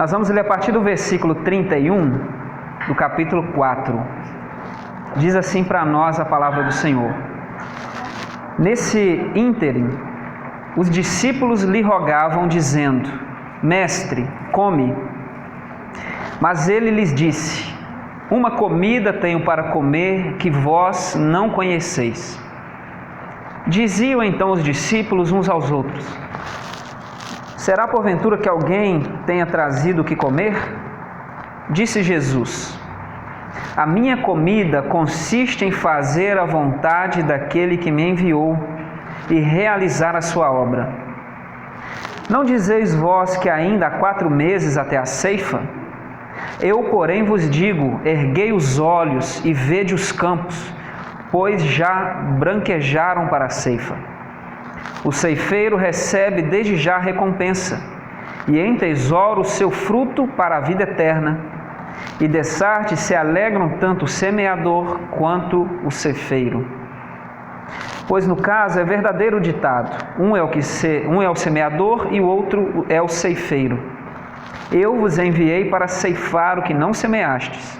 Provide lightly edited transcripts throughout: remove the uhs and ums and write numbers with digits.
Nós vamos ler a partir do versículo 31 do capítulo 4. Diz assim para nós a palavra do Senhor: Nesse ínterim, os discípulos lhe rogavam, dizendo: Mestre, come. Mas ele lhes disse: Uma comida tenho para comer que vós não conheceis. Diziam então os discípulos uns aos outros: Será porventura que alguém tenha trazido o que comer? Disse Jesus: A minha comida consiste em fazer a vontade daquele que me enviou e realizar a sua obra. Não dizeis vós que ainda há 4 meses até a ceifa? Eu, porém, vos digo: erguei os olhos e vede os campos, pois já branquejaram para a ceifa. O ceifeiro recebe desde já a recompensa, e entesoura o seu fruto para a vida eterna. E dessarte se alegram tanto o semeador quanto o ceifeiro. Pois no caso é verdadeiro o ditado: um é o semeador e o outro é o ceifeiro. Eu vos enviei para ceifar o que não semeastes.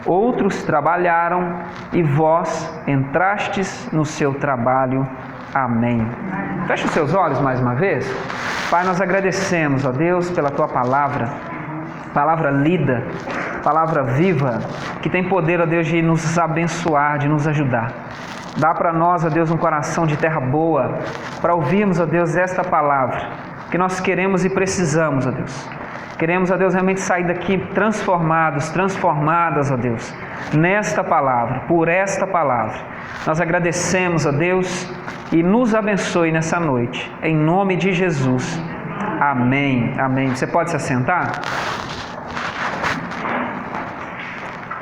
Outros trabalharam e vós entrastes no seu trabalho. Amém. Feche os seus olhos mais uma vez. Pai, nós agradecemos, ó Deus, pela Tua palavra lida, palavra viva, que tem poder, ó Deus, de nos abençoar, de nos ajudar. Dá para nós, ó Deus, um coração de terra boa, para ouvirmos, ó Deus, esta palavra, que nós queremos e precisamos, ó Deus. Queremos, ó Deus, realmente sair daqui transformados, transformadas, ó Deus, nesta palavra, por esta palavra. Nós agradecemos, ó Deus, e nos abençoe nessa noite, em nome de Jesus. Amém, amém. Você pode se assentar?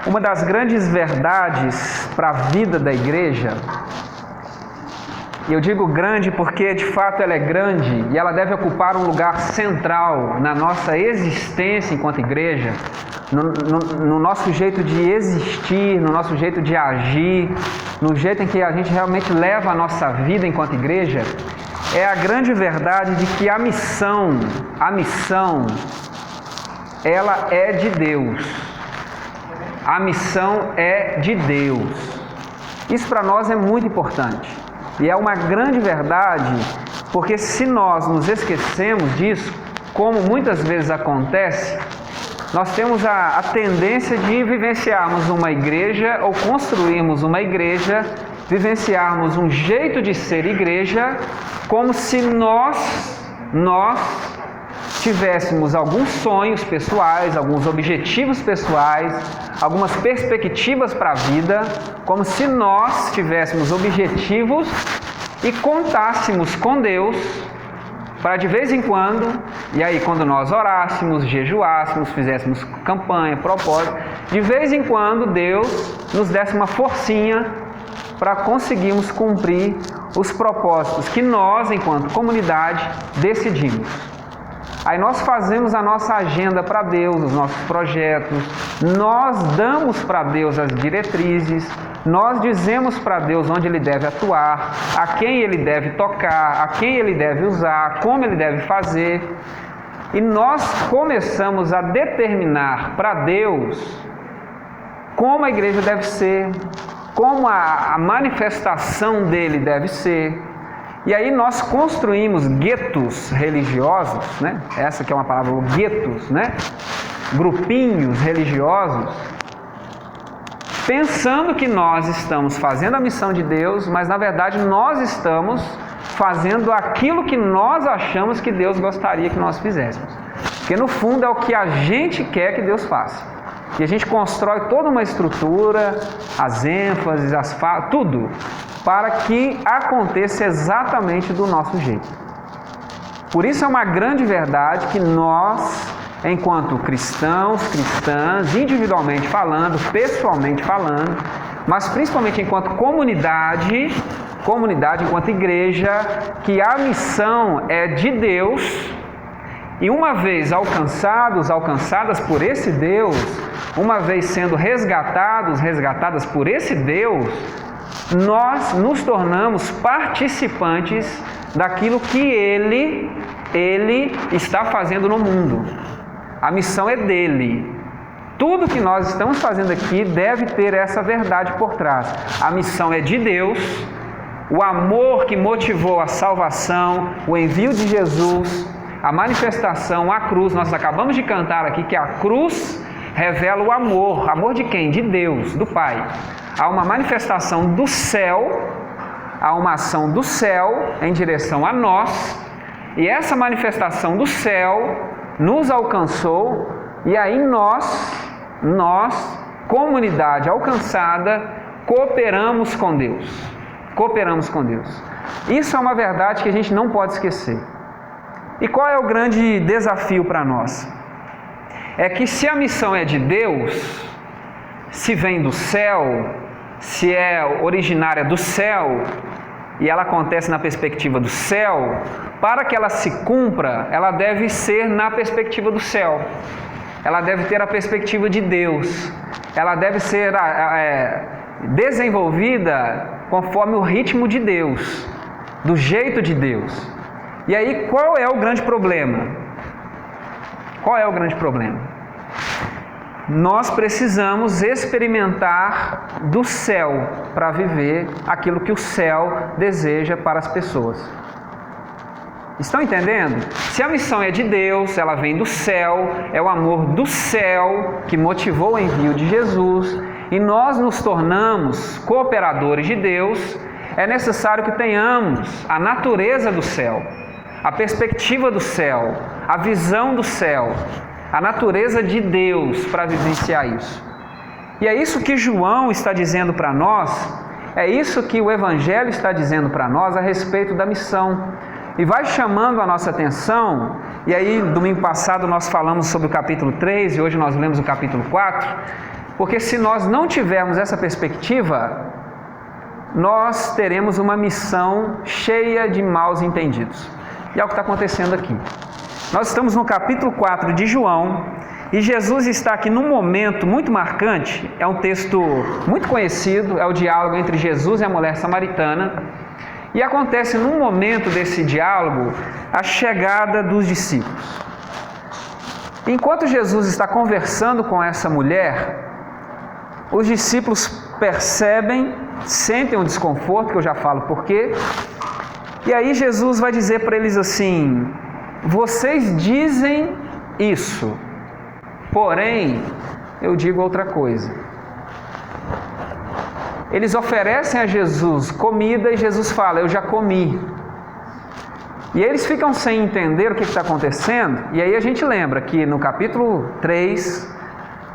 Uma das grandes verdades para a vida da igreja, e eu digo grande porque de fato ela é grande e ela deve ocupar um lugar central na nossa existência enquanto igreja, no nosso jeito de existir, no nosso jeito de agir, no jeito em que a gente realmente leva a nossa vida enquanto igreja, é a grande verdade de que a missão, ela é de Deus. A missão é de Deus. Isso para nós é muito importante. E é uma grande verdade, porque se nós nos esquecemos disso, como muitas vezes acontece, nós temos a tendência de vivenciarmos uma igreja ou construirmos uma igreja, vivenciarmos um jeito de ser igreja, como se nós tivéssemos alguns sonhos pessoais, alguns objetivos pessoais, algumas perspectivas para a vida, como se nós tivéssemos objetivos e contássemos com Deus para de vez em quando, e aí quando nós orássemos, jejuássemos, fizéssemos campanha, propósito, de vez em quando Deus nos desse uma forcinha para conseguirmos cumprir os propósitos que nós, enquanto comunidade, decidimos. Aí nós fazemos a nossa agenda para Deus, os nossos projetos, nós damos para Deus as diretrizes, nós dizemos para Deus onde Ele deve atuar, a quem Ele deve tocar, a quem Ele deve usar, como Ele deve fazer. E nós começamos a determinar para Deus como a igreja deve ser, como a manifestação dele deve ser. E aí nós construímos guetos religiosos, né? Essa que é uma palavra, guetos, né? Grupinhos religiosos, pensando que nós estamos fazendo a missão de Deus, mas na verdade nós estamos fazendo aquilo que nós achamos que Deus gostaria que nós fizéssemos. Porque no fundo é o que a gente quer que Deus faça. E a gente constrói toda uma estrutura, as ênfases, tudo, para que aconteça exatamente do nosso jeito. Por isso é uma grande verdade que nós, enquanto cristãos, cristãs, individualmente falando, pessoalmente falando, mas principalmente enquanto comunidade enquanto igreja, que a missão é de Deus, e uma vez alcançadas por esse Deus, uma vez sendo resgatadas por esse Deus, nós nos tornamos participantes daquilo que Ele está fazendo no mundo. A missão é dele. Tudo que nós estamos fazendo aqui deve ter essa verdade por trás. A missão é de Deus, o amor que motivou a salvação, o envio de Jesus, a manifestação, a cruz. Nós acabamos de cantar aqui que a cruz revela o amor. Amor de quem? De Deus, do Pai. Há uma manifestação do céu, há uma ação do céu em direção a nós, e essa manifestação do céu nos alcançou, e aí nós, comunidade alcançada, cooperamos com Deus. Cooperamos com Deus. Isso é uma verdade que a gente não pode esquecer. E qual é o grande desafio para nós? É que se a missão é de Deus, se vem do céu, se é originária do céu, e ela acontece na perspectiva do céu, para que ela se cumpra, ela deve ser na perspectiva do céu. Ela deve ter a perspectiva de Deus. Ela deve ser desenvolvida conforme o ritmo de Deus, do jeito de Deus. E aí, qual é o grande problema? Qual é o grande problema? Nós precisamos experimentar do céu para viver aquilo que o céu deseja para as pessoas. Estão entendendo? Se a missão é de Deus, ela vem do céu, é o amor do céu que motivou o envio de Jesus, e nós nos tornamos cooperadores de Deus, é necessário que tenhamos a natureza do céu, a perspectiva do céu, a visão do céu, a natureza de Deus para vivenciar isso. E é isso que João está dizendo para nós, é isso que o Evangelho está dizendo para nós a respeito da missão. E vai chamando a nossa atenção, e aí domingo passado nós falamos sobre o capítulo 3 e hoje nós lemos o capítulo 4, porque se nós não tivermos essa perspectiva, nós teremos uma missão cheia de maus entendidos. E é o que está acontecendo aqui. Nós estamos no capítulo 4 de João, e Jesus está aqui num momento muito marcante, é um texto muito conhecido, é o diálogo entre Jesus e a mulher samaritana, e acontece num momento desse diálogo a chegada dos discípulos. Enquanto Jesus está conversando com essa mulher, os discípulos percebem, sentem um desconforto, que eu já falo por quê, e aí Jesus vai dizer para eles assim: vocês dizem isso, porém eu digo outra coisa. Eles oferecem a Jesus comida e Jesus fala: eu já comi. E eles ficam sem entender o que está acontecendo. E aí a gente lembra que no capítulo 3,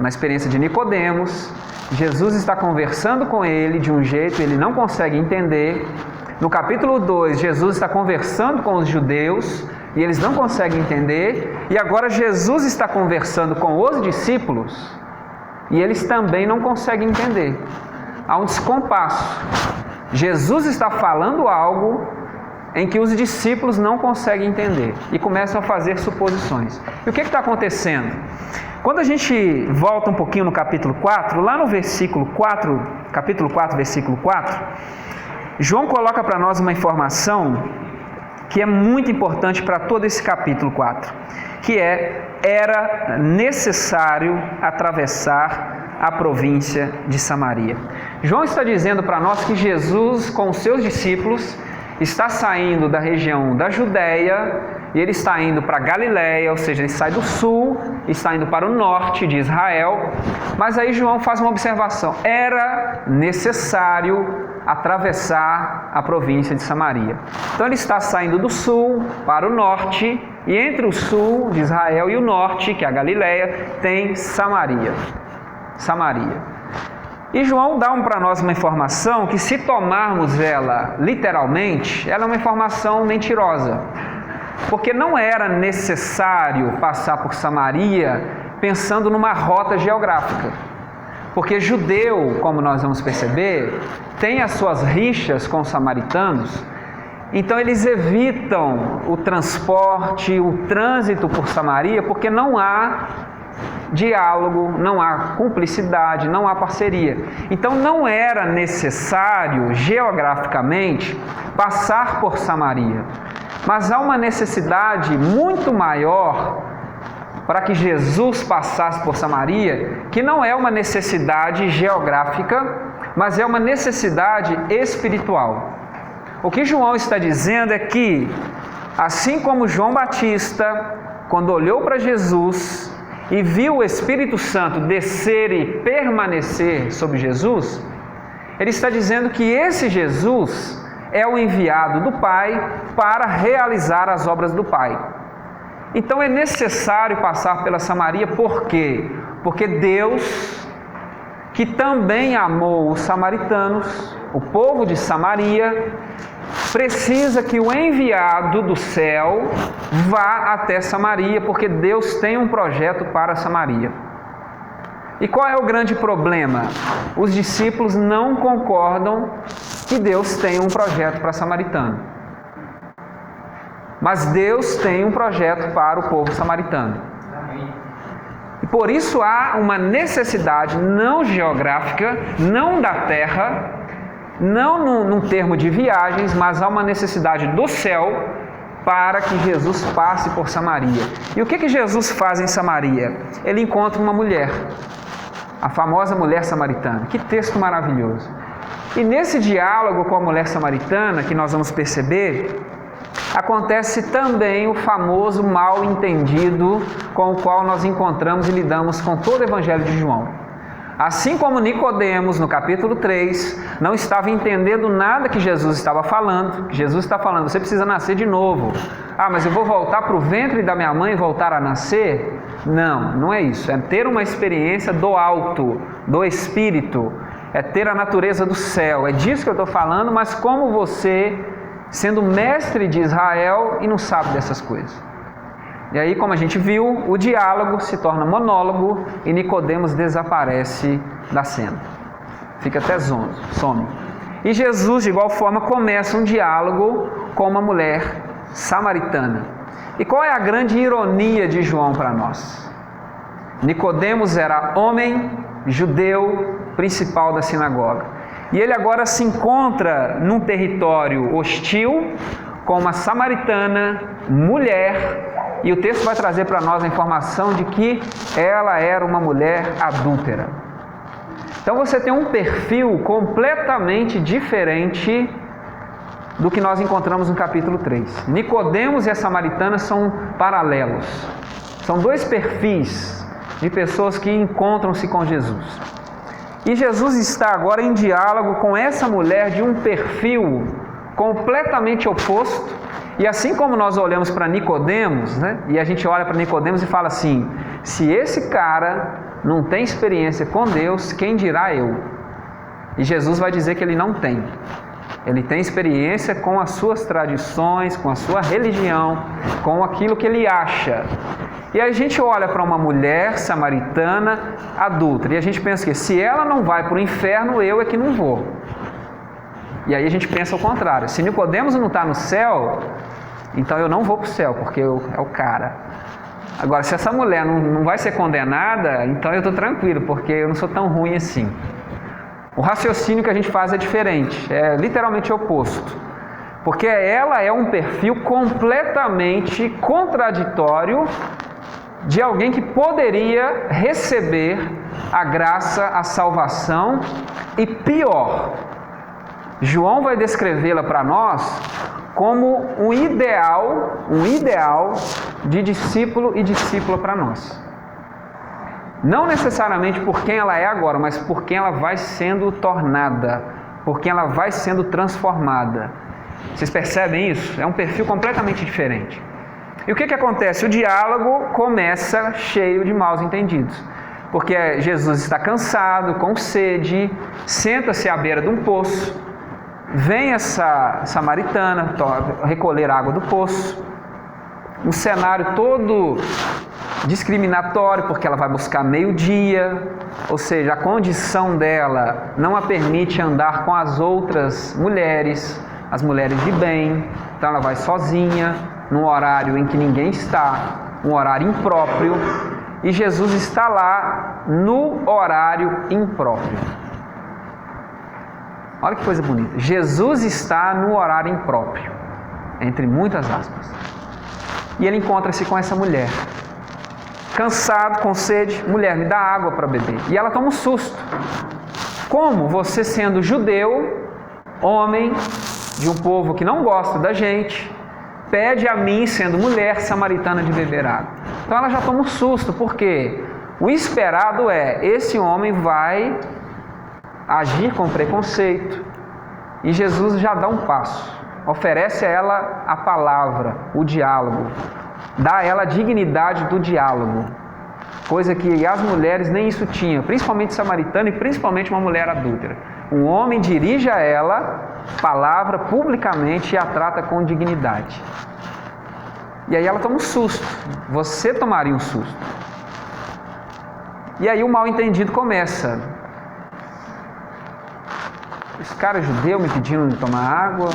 na experiência de Nicodemos, Jesus está conversando com ele de um jeito, ele não consegue entender. No capítulo 2, Jesus está conversando com os judeus e eles não conseguem entender. E agora Jesus está conversando com os discípulos e eles também não conseguem entender. Há um descompasso. Jesus está falando algo em que os discípulos não conseguem entender e começam a fazer suposições. E o que está acontecendo? Quando a gente volta um pouquinho no capítulo 4, lá no versículo 4, capítulo 4, versículo 4, João coloca para nós uma informação que é muito importante para todo esse capítulo 4, que era necessário atravessar a província de Samaria. João está dizendo para nós que Jesus, com os seus discípulos, está saindo da região da Judéia e ele está indo para Galiléia, ou seja, ele sai do sul, está indo para o norte de Israel. Mas aí João faz uma observação: era necessário atravessar a província de Samaria. Então ele está saindo do sul para o norte, e entre o sul de Israel e o norte, que é a Galiléia, tem Samaria. E João dá para nós uma informação que, se tomarmos ela literalmente, ela é uma informação mentirosa. Porque não era necessário passar por Samaria pensando numa rota geográfica. Porque judeu, como nós vamos perceber, tem as suas rixas com os samaritanos, então eles evitam o transporte, o trânsito por Samaria, porque não há diálogo, não há cumplicidade, não há parceria. Então não era necessário geograficamente passar por Samaria, mas há uma necessidade muito maior para que Jesus passasse por Samaria, que não é uma necessidade geográfica, mas é uma necessidade espiritual. O que João está dizendo é que, assim como João Batista, quando olhou para Jesus e viu o Espírito Santo descer e permanecer sobre Jesus, ele está dizendo que esse Jesus é o enviado do Pai para realizar as obras do Pai. Então é necessário passar pela Samaria, por quê? Porque Deus, que também amou os samaritanos, o povo de Samaria, precisa que o enviado do céu vá até Samaria, porque Deus tem um projeto para Samaria. E qual é o grande problema? Os discípulos não concordam que Deus tem um projeto para samaritano. Mas Deus tem um projeto para o povo samaritano. E por isso há uma necessidade não geográfica, não da terra, não num termo de viagens, mas há uma necessidade do céu para que Jesus passe por Samaria. E o que Jesus faz em Samaria? Ele encontra uma mulher, a famosa mulher samaritana. Que texto maravilhoso! E nesse diálogo com a mulher samaritana, que nós vamos perceber, acontece também o famoso mal entendido com o qual nós encontramos e lidamos com todo o Evangelho de João. Assim como Nicodemos, no capítulo 3, não estava entendendo nada que Jesus estava falando, Jesus está falando, você precisa nascer de novo. Ah, mas eu vou voltar para o ventre da minha mãe e voltar a nascer? Não, não é isso. É ter uma experiência do alto, do Espírito, é ter a natureza do céu. É disso que eu estou falando, mas como você, sendo mestre de Israel, e não sabe dessas coisas. E aí, como a gente viu, o diálogo se torna monólogo e Nicodemos desaparece da cena. Fica até some. E Jesus, de igual forma, começa um diálogo com uma mulher samaritana. E qual é a grande ironia de João para nós? Nicodemos era homem, judeu, principal da sinagoga. E ele agora se encontra num território hostil com uma samaritana, mulher, e o texto vai trazer para nós a informação de que ela era uma mulher adúltera. Então você tem um perfil completamente diferente do que nós encontramos no capítulo 3. Nicodemos e a samaritana são paralelos. São dois perfis de pessoas que encontram-se com Jesus. E Jesus está agora em diálogo com essa mulher de um perfil completamente oposto. E assim como nós olhamos para Nicodemos, né? E a gente olha para Nicodemos e fala assim: se esse cara não tem experiência com Deus, quem dirá eu? E Jesus vai dizer que ele não tem. Ele tem experiência com as suas tradições, com a sua religião, com aquilo que ele acha. E aí a gente olha para uma mulher samaritana adúltera e a gente pensa que se ela não vai para o inferno, eu é que não vou. E aí a gente pensa o contrário. Se Nicodemos não está no céu, então eu não vou para o céu, porque é o cara. Agora, se essa mulher não vai ser condenada, então eu estou tranquilo, porque eu não sou tão ruim assim. O raciocínio que a gente faz é diferente, é literalmente oposto. Porque ela é um perfil completamente contraditório de alguém que poderia receber a graça, a salvação e pior, João vai descrevê-la para nós como um ideal de discípulo e discípula para nós. Não necessariamente por quem ela é agora, mas por quem ela vai sendo tornada, por quem ela vai sendo transformada. Vocês percebem isso? É um perfil completamente diferente. E o que acontece? O diálogo começa cheio de maus entendidos. Porque Jesus está cansado, com sede, senta-se à beira de um poço. Vem essa samaritana recolher água do poço, um cenário todo discriminatório, porque ela vai buscar meio-dia, ou seja, a condição dela não a permite andar com as outras mulheres, as mulheres de bem, então ela vai sozinha, num horário em que ninguém está, um horário impróprio, e Jesus está lá no horário impróprio. Olha que coisa bonita. Jesus está no horário impróprio, entre muitas aspas. E ele encontra-se com essa mulher, cansado, com sede, mulher, me dá água para beber. E ela toma um susto. Como você, sendo judeu, homem de um povo que não gosta da gente, pede a mim, sendo mulher samaritana, de beber água? Então ela já toma um susto, porque o esperado é, esse homem vai agir com preconceito. E Jesus já dá um passo, oferece a ela a palavra, o diálogo, dá a ela a dignidade do diálogo, coisa que as mulheres nem isso tinham, principalmente samaritana e principalmente uma mulher adúltera. Um homem dirige a ela palavra publicamente e a trata com dignidade. E aí ela toma um susto, você tomaria um susto. E aí o mal entendido começa. Esse cara judeu me pedindo de tomar água.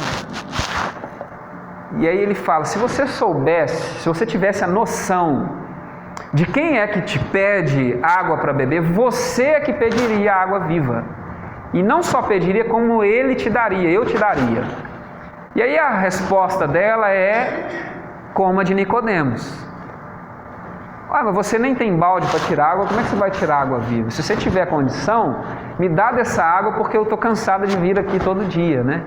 E aí ele fala, se você soubesse, se você tivesse a noção de quem é que te pede água para beber, você é que pediria água viva. E não só pediria, como ele te daria, eu te daria. E aí a resposta dela é como a de Nicodemos. Ah, mas você nem tem balde para tirar água, como é que você vai tirar água viva? Se você tiver condição, me dá dessa água porque eu estou cansada de vir aqui todo dia, né?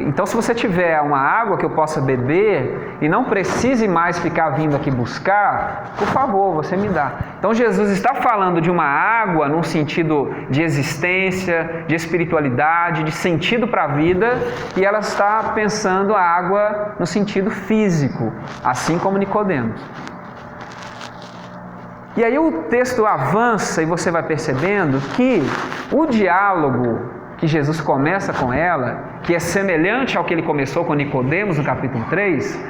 Então, se você tiver uma água que eu possa beber e não precise mais ficar vindo aqui buscar, por favor, você me dá. Então, Jesus está falando de uma água num sentido de existência, de espiritualidade, de sentido para a vida, e ela está pensando a água no sentido físico, assim como Nicodemos. E aí o texto avança e você vai percebendo que o diálogo que Jesus começa com ela, que é semelhante ao que ele começou com Nicodemos no capítulo 3,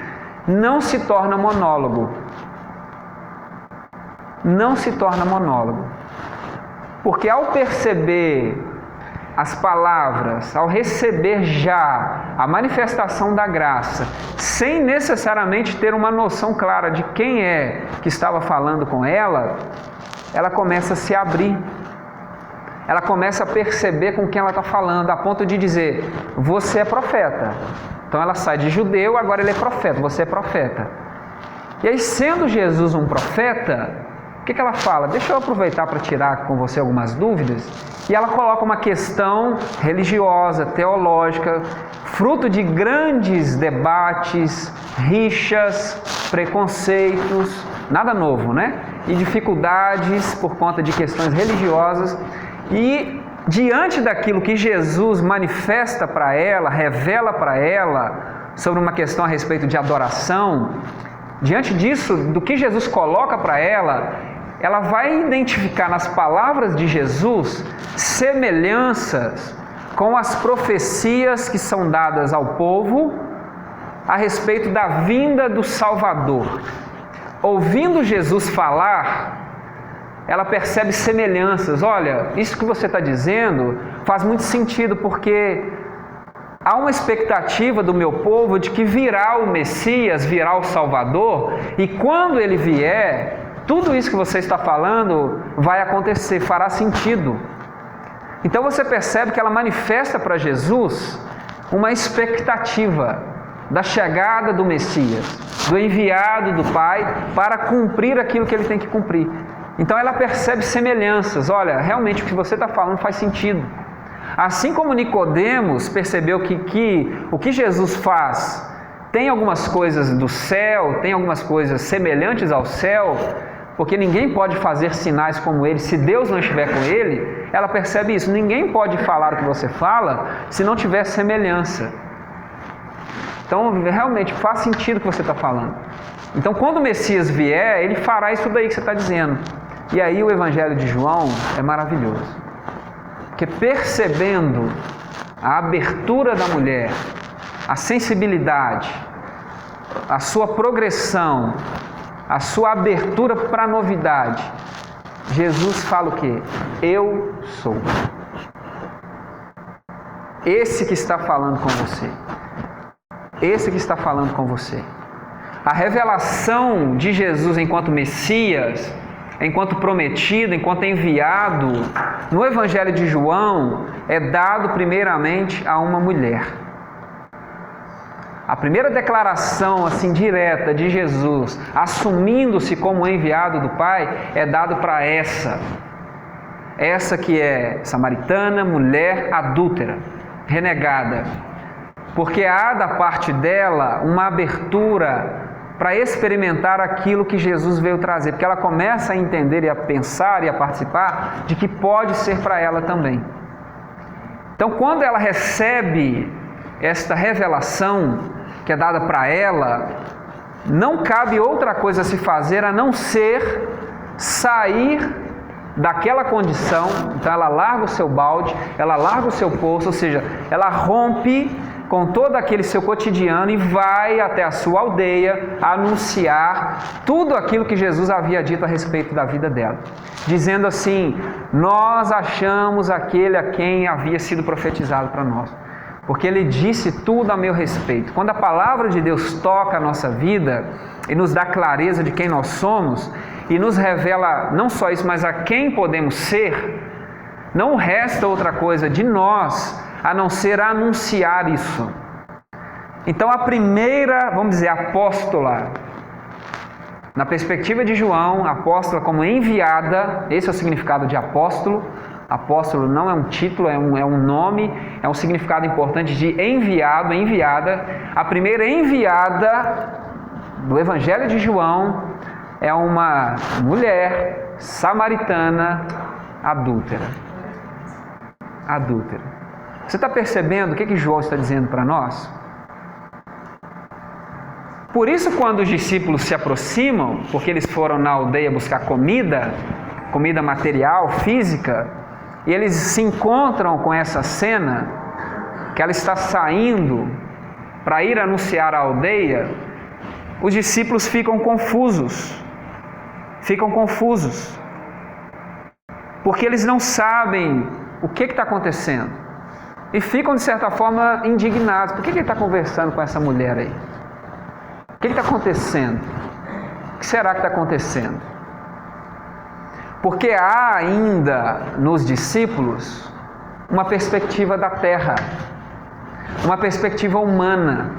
não se torna monólogo. Não se torna monólogo. Porque ao perceber as palavras, ao receber já a manifestação da graça, sem necessariamente ter uma noção clara de quem é que estava falando com ela, ela começa a se abrir. Ela começa a perceber com quem ela está falando, a ponto de dizer, você é profeta. Então ela sai de judeu, agora ele é profeta, você é profeta. E aí, sendo Jesus um profeta, o que ela fala? Deixa eu aproveitar para tirar com você algumas dúvidas. E ela coloca uma questão religiosa, teológica, fruto de grandes debates, rixas, preconceitos, nada novo, né? E dificuldades por conta de questões religiosas. E diante daquilo que Jesus manifesta para ela, revela para ela, sobre uma questão a respeito de adoração, diante disso, do que Jesus coloca para ela vai identificar nas palavras de Jesus semelhanças com as profecias que são dadas ao povo a respeito da vinda do Salvador. Ouvindo Jesus falar, ela percebe semelhanças. Olha, isso que você está dizendo faz muito sentido, porque há uma expectativa do meu povo de que virá o Messias, virá o Salvador, e quando ele vier, tudo isso que você está falando vai acontecer, fará sentido. Então você percebe que ela manifesta para Jesus uma expectativa da chegada do Messias, do enviado do Pai para cumprir aquilo que ele tem que cumprir. Então ela percebe semelhanças. Olha, realmente o que você está falando faz sentido. Assim como Nicodemos percebeu que o que Jesus faz tem algumas coisas do céu, tem algumas coisas semelhantes ao céu, porque ninguém pode fazer sinais como ele se Deus não estiver com ele, ela percebe isso. Ninguém pode falar o que você fala se não tiver semelhança. Então realmente faz sentido o que você está falando. Então quando o Messias vier, ele fará isso daí que você está dizendo. E aí o Evangelho de João é maravilhoso, porque percebendo a abertura da mulher, a sensibilidade, a sua progressão, a sua abertura para a novidade, Jesus fala o quê? Eu sou. Esse que está falando com você. Esse que está falando com você. A revelação de Jesus enquanto Messias, enquanto prometido, enquanto enviado, no Evangelho de João, é dado primeiramente a uma mulher. A primeira declaração assim direta de Jesus, assumindo-se como enviado do Pai, é dado para essa que é samaritana, mulher adúltera, renegada, porque há da parte dela uma abertura para experimentar aquilo que Jesus veio trazer, porque ela começa a entender e a pensar e a participar de que pode ser para ela também. Então, quando ela recebe esta revelação que é dada para ela, não cabe outra coisa a se fazer a não ser sair daquela condição. Então ela larga o seu balde, ela larga o seu poço, ou seja, ela rompe com todo aquele seu cotidiano e vai até a sua aldeia anunciar tudo aquilo que Jesus havia dito a respeito da vida dela, dizendo assim: nós achamos aquele a quem havia sido profetizado para nós, porque ele disse tudo a meu respeito. Quando a palavra de Deus toca a nossa vida e nos dá clareza de quem nós somos e nos revela não só isso, mas a quem podemos ser, não resta outra coisa de nós a não ser anunciar isso. Então a primeira, vamos dizer, apóstola, na perspectiva de João, apóstola como enviada, esse é o significado de apóstolo. Apóstolo não é um título, é um nome, é um significado importante de enviado, enviada. A primeira enviada do Evangelho de João é uma mulher samaritana adúltera. Adúltera. Você está percebendo o que João está dizendo para nós? Por isso, quando os discípulos se aproximam, porque eles foram na aldeia buscar comida material, física, e eles se encontram com essa cena, que ela está saindo para ir anunciar a aldeia, os discípulos ficam confusos, porque eles não sabem o que está acontecendo, e ficam de certa forma indignados. Por que ele está conversando com essa mulher aí? O que está acontecendo? O que será que está acontecendo? Porque há ainda nos discípulos uma perspectiva da terra, uma perspectiva humana.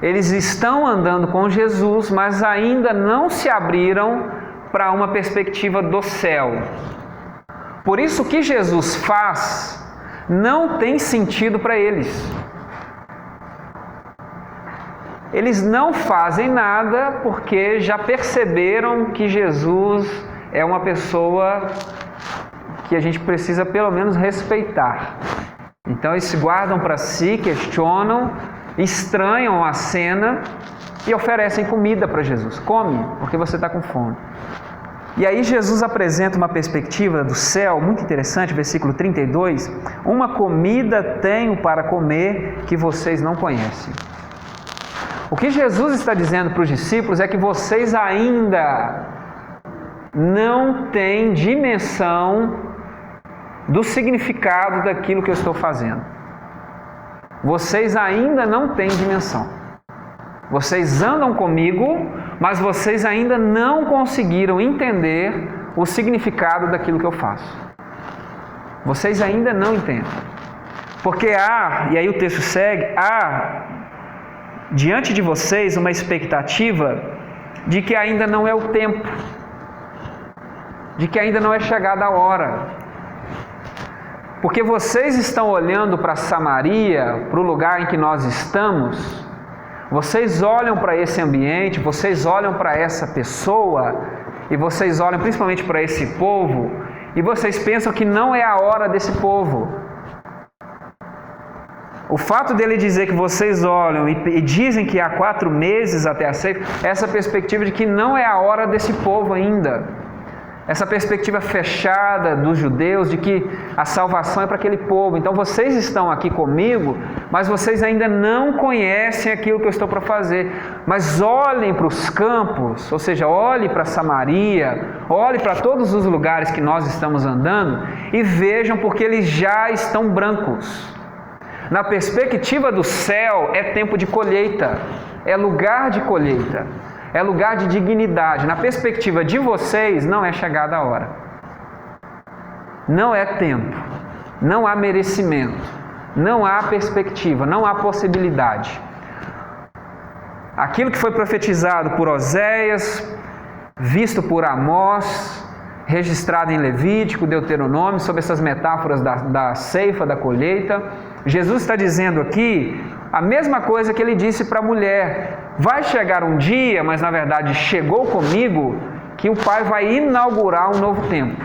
Eles estão andando com Jesus, mas ainda não se abriram para uma perspectiva do céu. Por isso, o que Jesus faz não tem sentido para eles. Eles não fazem nada porque já perceberam que Jesus é uma pessoa que a gente precisa pelo menos respeitar. Então eles se guardam para si, questionam, estranham a cena e oferecem comida para Jesus. Come, porque você está com fome. E aí Jesus apresenta uma perspectiva do céu muito interessante, versículo 32. Uma comida tenho para comer que vocês não conhecem. O que Jesus está dizendo para os discípulos é que vocês ainda não têm dimensão do significado daquilo que eu estou fazendo. Vocês ainda não têm dimensão. Vocês andam comigo, mas vocês ainda não conseguiram entender o significado daquilo que eu faço. Vocês ainda não entendem. Porque há, e aí o texto segue, há diante de vocês uma expectativa de que ainda não é o tempo, de que ainda não é chegada a hora. Porque vocês estão olhando para Samaria, para o lugar em que nós estamos, vocês olham para esse ambiente, vocês olham para essa pessoa, e vocês olham principalmente para esse povo, e vocês pensam que não é a hora desse povo. O fato dele dizer que vocês olham e dizem que há 4 meses até a ceifa, essa perspectiva de que não é a hora desse povo ainda. Essa perspectiva fechada dos judeus de que a salvação é para aquele povo. Então vocês estão aqui comigo, mas vocês ainda não conhecem aquilo que eu estou para fazer. Mas olhem para os campos, ou seja, olhem para Samaria, olhem para todos os lugares que nós estamos andando e vejam, porque eles já estão brancos. Na perspectiva do céu, é tempo de colheita, é lugar de colheita, é lugar de dignidade. Na perspectiva de vocês, não é chegada a hora. Não é tempo, não há merecimento, não há perspectiva, não há possibilidade. Aquilo que foi profetizado por Oséias, visto por Amós, registrado em Levítico, Deuteronômio, sobre essas metáforas da ceifa, da colheita. Jesus está dizendo aqui a mesma coisa que ele disse para a mulher: vai chegar um dia, mas na verdade chegou comigo, que o Pai vai inaugurar um novo tempo.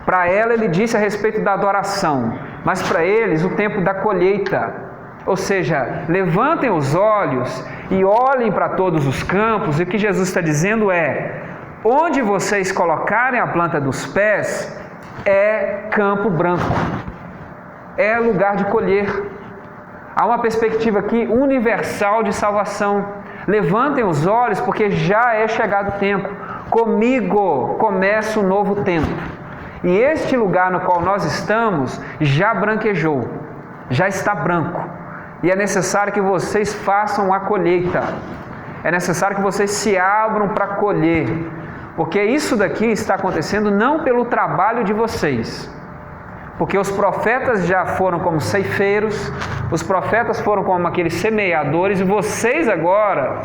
Para ela ele disse a respeito da adoração, mas para eles o tempo da colheita. Ou seja, levantem os olhos e olhem para todos os campos, e o que Jesus está dizendo é: onde vocês colocarem a planta dos pés é campo branco, é lugar de colher. Há uma perspectiva aqui universal de salvação. Levantem os olhos, porque já é chegado o tempo. Comigo começa o novo tempo. E este lugar no qual nós estamos já branquejou, já está branco. E é necessário que vocês façam a colheita. É necessário que vocês se abram para colher. Porque isso daqui está acontecendo não pelo trabalho de vocês. Porque os profetas já foram como ceifeiros, os profetas foram como aqueles semeadores, e vocês agora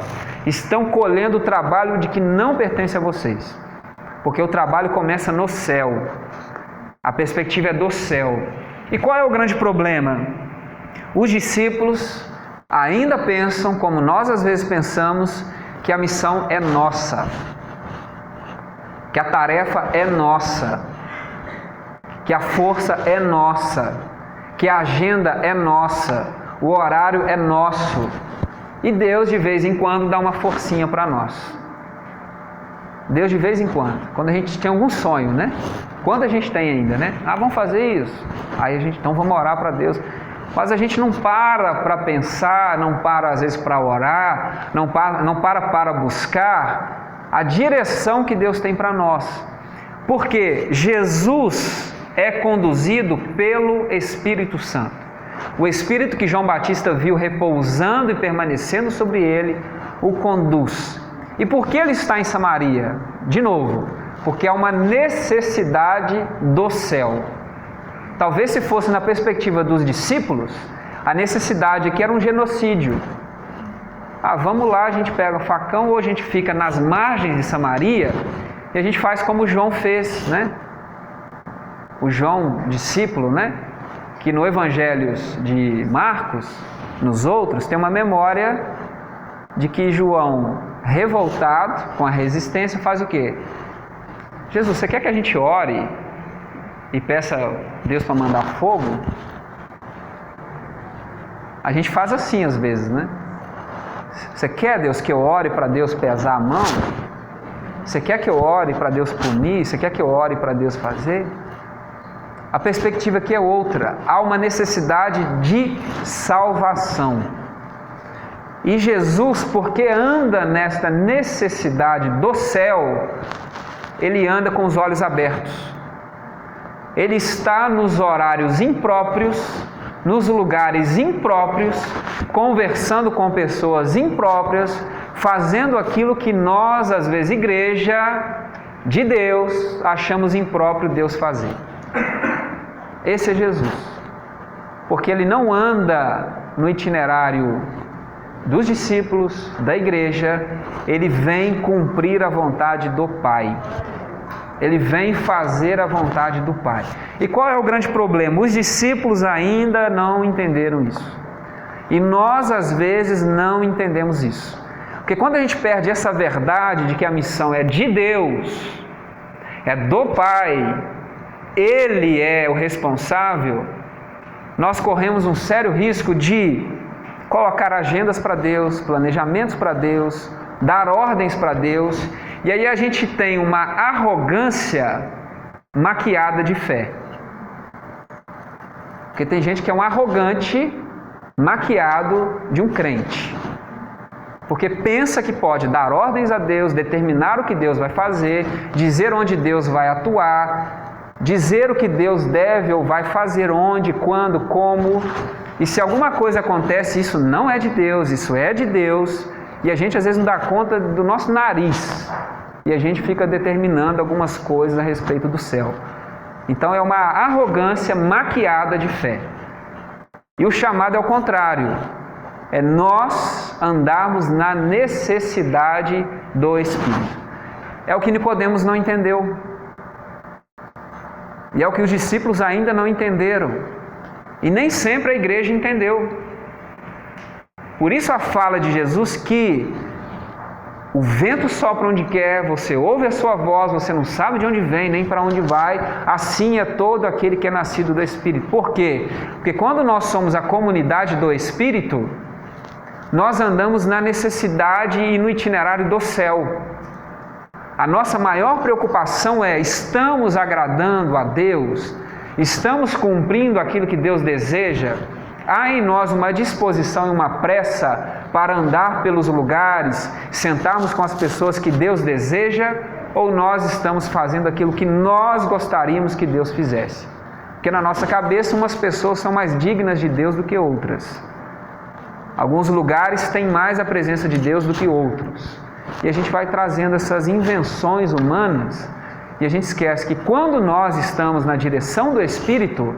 estão colhendo o trabalho de que não pertence a vocês. Porque o trabalho começa no céu. A perspectiva é do céu. E qual é o grande problema? Os discípulos ainda pensam, como nós às vezes pensamos, que a missão é nossa, que a tarefa é nossa, que a força é nossa, que a agenda é nossa, o horário é nosso. E Deus de vez em quando dá uma forcinha para nós. Deus de vez em quando a gente tem algum sonho, né? Quando a gente tem ainda, né? Vamos fazer isso. Aí a gente, então vamos orar para Deus. Mas a gente não para pensar, não para às vezes para orar, não para buscar a direção que Deus tem para nós. Porque Jesus é conduzido pelo Espírito Santo. O Espírito que João Batista viu repousando e permanecendo sobre ele, o conduz. E por que ele está em Samaria? De novo, porque há uma necessidade do céu. Talvez se fosse na perspectiva dos discípulos, a necessidade aqui era um genocídio. Vamos lá, a gente pega o facão, ou a gente fica nas margens de Samaria e a gente faz como João fez, né? O João, discípulo, né? Que no Evangelho de Marcos, nos outros, tem uma memória de que João, revoltado com a resistência, faz o quê? Jesus, você quer que a gente ore e peça a Deus para mandar fogo? A gente faz assim às vezes, né? Você quer, Deus, que eu ore para Deus pesar a mão? Você quer que eu ore para Deus punir? Você quer que eu ore para Deus fazer? A perspectiva aqui é outra. Há uma necessidade de salvação. E Jesus, porque anda nesta necessidade do céu, ele anda com os olhos abertos. Ele está nos horários impróprios, nos lugares impróprios, conversando com pessoas impróprias, fazendo aquilo que nós, às vezes, igreja de Deus, achamos impróprio Deus fazer. Esse é Jesus. Porque ele não anda no itinerário dos discípulos, da igreja, ele vem cumprir a vontade do Pai. Ele vem fazer a vontade do Pai. E qual é o grande problema? Os discípulos ainda não entenderam isso. E nós, às vezes, não entendemos isso. Porque quando a gente perde essa verdade de que a missão é de Deus, é do Pai, Ele é o responsável, nós corremos um sério risco de colocar agendas para Deus, planejamentos para Deus, dar ordens para Deus, e aí a gente tem uma arrogância maquiada de fé. Porque tem gente que é um arrogante maquiado de um crente. Porque pensa que pode dar ordens a Deus, determinar o que Deus vai fazer, dizer onde Deus vai atuar, dizer o que Deus deve ou vai fazer onde, quando, como. E se alguma coisa acontece, isso não é de Deus, isso é de Deus. E a gente às vezes não dá conta do nosso nariz. E a gente fica determinando algumas coisas a respeito do céu. Então é uma arrogância maquiada de fé. E o chamado é o contrário. é nós andarmos na necessidade do Espírito. É o que Nicodemos não entendeu. E é o que os discípulos ainda não entenderam. E nem sempre a igreja entendeu. Por isso a fala de Jesus que o vento sopra onde quer, você ouve a sua voz, você não sabe de onde vem, nem para onde vai, assim é todo aquele que é nascido do Espírito. Por quê? Porque quando nós somos a comunidade do Espírito, nós andamos na necessidade e no itinerário do céu. A nossa maior preocupação é: estamos agradando a Deus? Estamos cumprindo aquilo que Deus deseja? Há em nós uma disposição e uma pressa para andar pelos lugares, sentarmos com as pessoas que Deus deseja, ou nós estamos fazendo aquilo que nós gostaríamos que Deus fizesse? Porque na nossa cabeça umas pessoas são mais dignas de Deus do que outras. Alguns lugares têm mais a presença de Deus do que outros. E a gente vai trazendo essas invenções humanas e a gente esquece que quando nós estamos na direção do Espírito,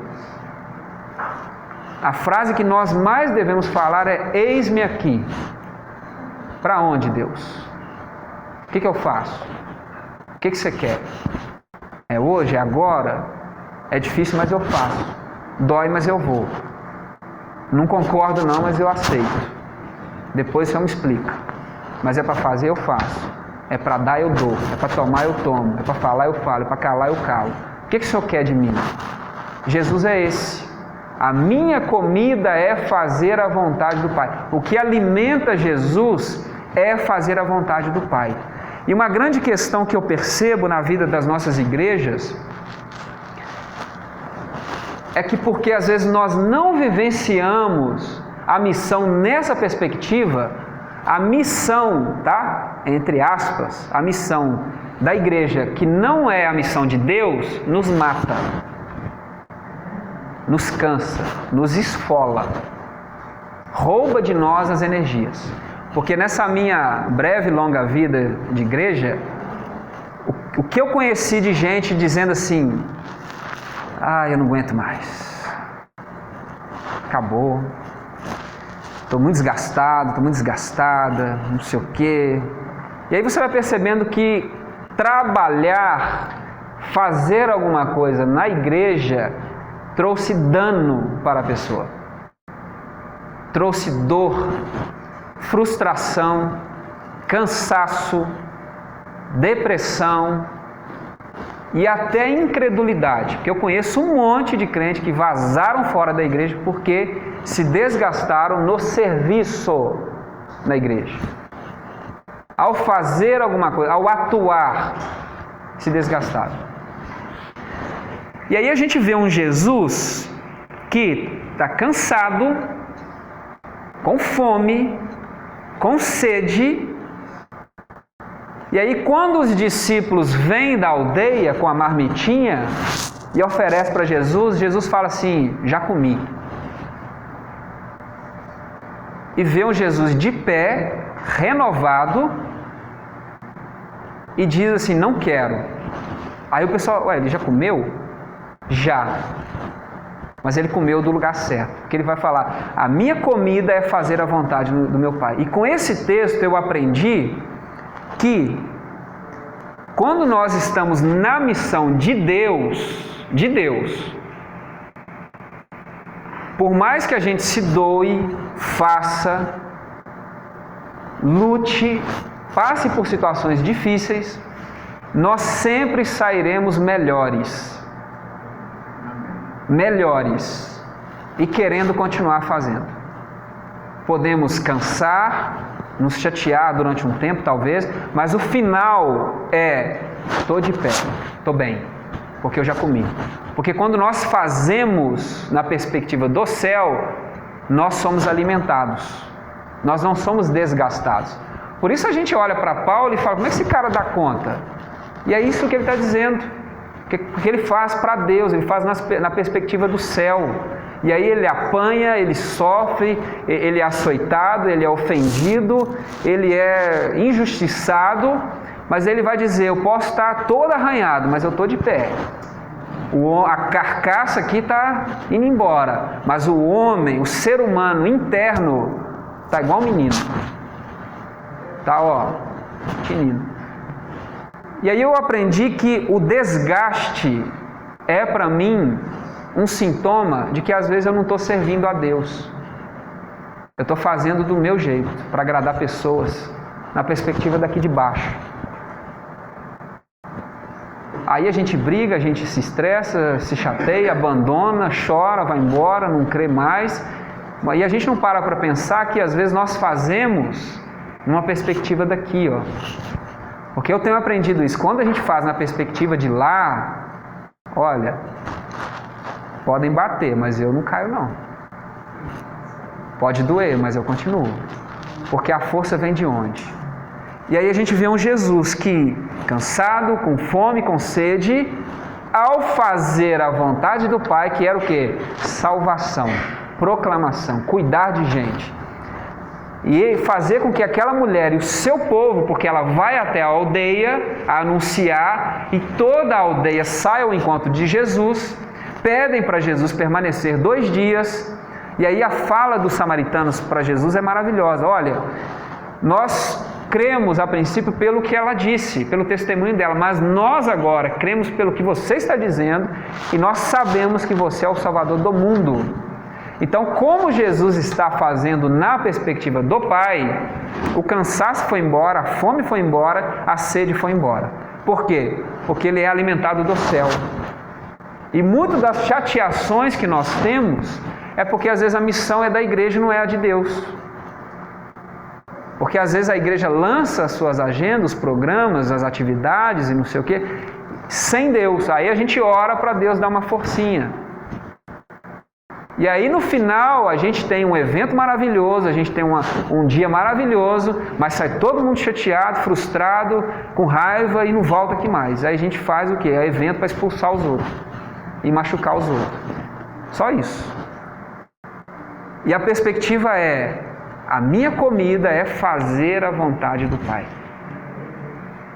a frase que nós mais devemos falar é: eis-me aqui. Para onde, Deus? O que eu faço? O que você quer? É hoje? É agora? É difícil, mas eu faço. Dói, mas eu vou. Não concordo não, mas eu aceito. Depois você me explica. Mas é para fazer, eu faço. É para dar, eu dou. É para tomar, eu tomo. É para falar, eu falo. É para calar, eu calo. O que o Senhor quer de mim? Jesus é esse. A minha comida é fazer a vontade do Pai. O que alimenta Jesus é fazer a vontade do Pai. E uma grande questão que eu percebo na vida das nossas igrejas é que, porque às vezes nós não vivenciamos a missão nessa perspectiva, a missão, tá? Entre aspas, a missão da igreja, que não é a missão de Deus, nos mata, nos cansa, nos esfola, rouba de nós as energias. Porque nessa minha breve e longa vida de igreja, o que eu conheci de gente dizendo assim: eu não aguento mais, acabou, estou muito desgastado, estou muito desgastada, não sei o quê. E aí você vai percebendo que trabalhar, fazer alguma coisa na igreja trouxe dano para a pessoa, trouxe dor, frustração, cansaço, depressão e até incredulidade. Porque eu conheço um monte de crente que vazaram fora da igreja porque se desgastaram no serviço na igreja. Ao fazer alguma coisa, ao atuar, se desgastaram. E aí a gente vê um Jesus que está cansado, com fome, com sede. E aí quando os discípulos vêm da aldeia com a marmitinha e oferecem para Jesus, Jesus fala assim: já comi. E vê um Jesus de pé, renovado, e diz assim: não quero. Aí o pessoal: ele já comeu? Já. Mas ele comeu do lugar certo. Porque ele vai falar: a minha comida é fazer a vontade do meu Pai. E com esse texto eu aprendi que quando nós estamos na missão de Deus, por mais que a gente se doe, faça, lute, passe por situações difíceis, nós sempre sairemos melhores e querendo continuar fazendo. Podemos cansar, nos chatear durante um tempo talvez, mas o final é: estou de pé, estou bem, porque eu já comi. Porque quando nós fazemos na perspectiva do céu, nós somos alimentados, nós não somos desgastados. Por isso a gente olha para Paulo e fala: como é que esse cara dá conta? E é isso que ele está dizendo, que ele faz para Deus, ele faz na perspectiva do céu. E aí ele apanha, ele sofre, ele é açoitado, ele é ofendido, ele é injustiçado, mas ele vai dizer: eu posso estar todo arranhado, mas eu estou de pé. A carcaça aqui está indo embora, mas o homem, o ser humano interno, Tá igual um menino. Tá, ó, pequenino. E aí eu aprendi que o desgaste é para mim um sintoma de que às vezes eu não estou servindo a Deus. Eu estou fazendo do meu jeito, para agradar pessoas, na perspectiva daqui de baixo. Aí a gente briga, a gente se estressa, se chateia, abandona, chora, vai embora, não crê mais. E a gente não para pensar que às vezes nós fazemos numa perspectiva daqui, ó. Porque eu tenho aprendido isso. Quando a gente faz na perspectiva de lá, olha, podem bater, mas eu não caio não. Pode doer, mas eu continuo. Porque a força vem de onde? E aí a gente vê um Jesus que, cansado, com fome, com sede, ao fazer a vontade do Pai, que era o quê? Salvação, proclamação, cuidar de gente. E fazer com que aquela mulher e o seu povo, porque ela vai até a aldeia a anunciar, e toda a aldeia sai ao encontro de Jesus, pedem para Jesus permanecer 2 dias, e aí a fala dos samaritanos para Jesus é maravilhosa. Olha, nós cremos a princípio pelo que ela disse, pelo testemunho dela, mas nós agora cremos pelo que você está dizendo, e nós sabemos que você é o Salvador do mundo. Então, como Jesus está fazendo na perspectiva do Pai, o cansaço foi embora, a fome foi embora, a sede foi embora. Por quê? Porque ele é alimentado do céu. E muitas das chateações que nós temos é porque às vezes a missão é da igreja e não é a de Deus. Porque às vezes a igreja lança as suas agendas, os programas, as atividades e não sei o quê, sem Deus. Aí a gente ora para Deus dar uma forcinha. E aí no final a gente tem um evento maravilhoso, a gente tem um dia maravilhoso, mas sai todo mundo chateado, frustrado, com raiva e não volta aqui mais. Aí a gente faz o quê? É evento para expulsar os outros e machucar os outros. Só isso. E a perspectiva é, a minha comida é fazer a vontade do Pai.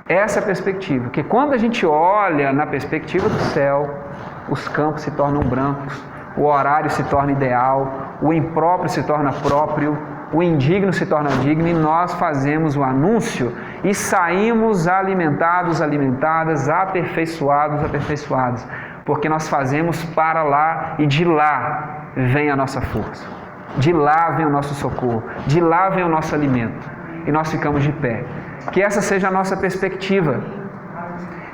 Essa é a perspectiva, porque quando a gente olha na perspectiva do céu, os campos se tornam brancos, o horário se torna ideal, o impróprio se torna próprio, o indigno se torna digno, e nós fazemos o anúncio e saímos alimentados, alimentadas, aperfeiçoados, porque nós fazemos para lá e de lá vem a nossa força, de lá vem o nosso socorro, de lá vem o nosso alimento, e nós ficamos de pé. Que essa seja a nossa perspectiva,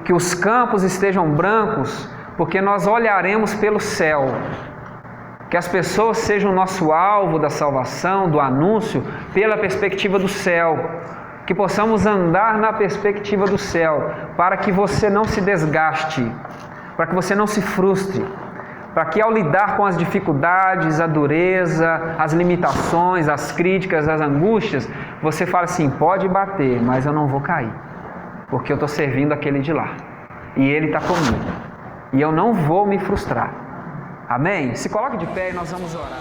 que os campos estejam brancos, porque nós olharemos pelo céu. Que as pessoas sejam o nosso alvo da salvação, do anúncio, pela perspectiva do céu. Que possamos andar na perspectiva do céu, para que você não se desgaste, para que você não se frustre, para que ao lidar com as dificuldades, a dureza, as limitações, as críticas, as angústias, você fale assim, pode bater, mas eu não vou cair, porque eu estou servindo aquele de lá, e ele está comigo, e eu não vou me frustrar. Amém? Se coloque de pé e nós vamos orar.